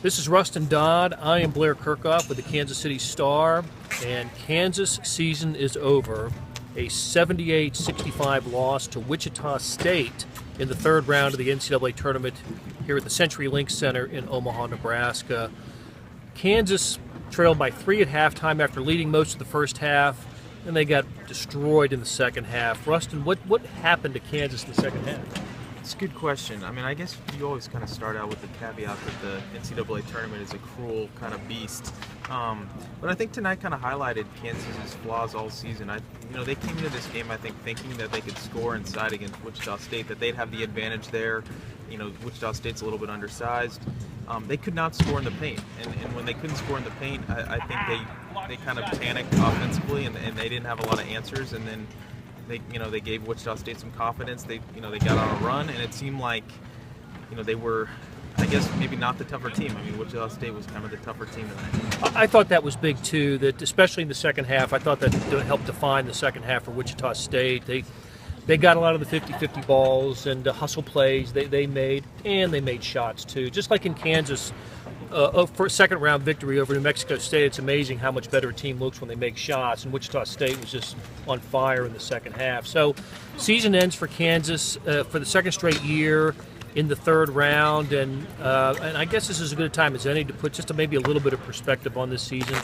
This is Rustin Dodd. I am Blair Kerkhoff with the Kansas City Star, and Kansas season is over. A 78-65 loss to Wichita State in the third round of the NCAA Tournament here at the CenturyLink Center in Omaha, Nebraska. Kansas trailed by 3 at halftime after leading most of the first half, and they got destroyed in the second half. Rustin, what happened to Kansas in the second half? It's a good question. I mean, I guess you always kind of start out with the caveat that the NCAA Tournament is a cruel kind of beast. But I think tonight kind of highlighted Kansas's flaws all season. They came into this game, I think, thinking that they could score inside against Wichita State, that they'd have the advantage there. Wichita State's a little bit undersized. They could not score in the paint, and when they couldn't score in the paint, I think they kind of panicked offensively, and they didn't have a lot of answers. And then they gave Wichita State some confidence. They got on a run, and it seemed like they were, I guess, maybe not the tougher team. I mean, Wichita State was kind of the tougher team tonight. I thought that was big too. That especially in the second half, I thought that helped define the second half for Wichita State. They got a lot of the 50-50 balls and hustle plays they made, and they made shots too. Just like in Kansas, for a second-round victory over New Mexico State, it's amazing how much better a team looks when they make shots, and Wichita State was just on fire in the second half. So season ends for Kansas for the second straight year in the third round, and I guess this is as good a time as any to put just maybe a little bit of perspective on this season.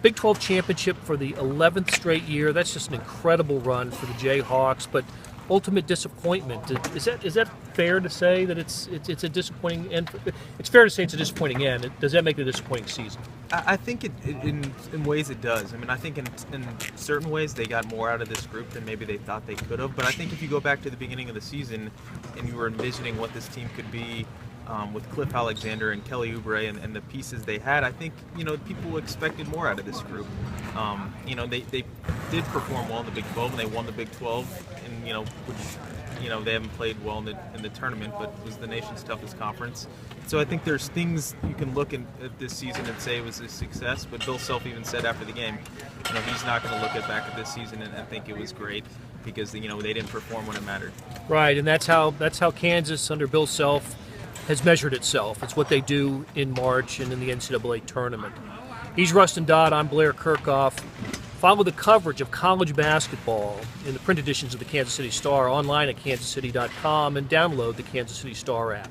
Big 12 championship for the 11th straight year. That's just an incredible run for the Jayhawks, but ultimate disappointment. Is that fair to say that it's a disappointing end? It's fair to say it's a disappointing end. Does that make it a disappointing season? I think in ways it does. I mean, I think in certain ways they got more out of this group than maybe they thought they could have. But I think if you go back to the beginning of the season and you were envisioning what this team could be, with Cliff Alexander and Kelly Oubre and the pieces they had, I think people expected more out of this group. They did perform well in the Big 12, and they won the Big 12, and which they haven't played well in the tournament, but was the nation's toughest conference. So I think there's things you can look at this season and say it was a success. But Bill Self even said after the game, he's not going to look back at this season and think it was great because they didn't perform when it mattered. Right, and that's how Kansas under Bill Self has measured itself. It's what they do in March and in the NCAA Tournament. He's Rustin Dodd. I'm Blair Kerkhoff. Follow the coverage of college basketball in the print editions of the Kansas City Star online at kansascity.com and download the Kansas City Star app.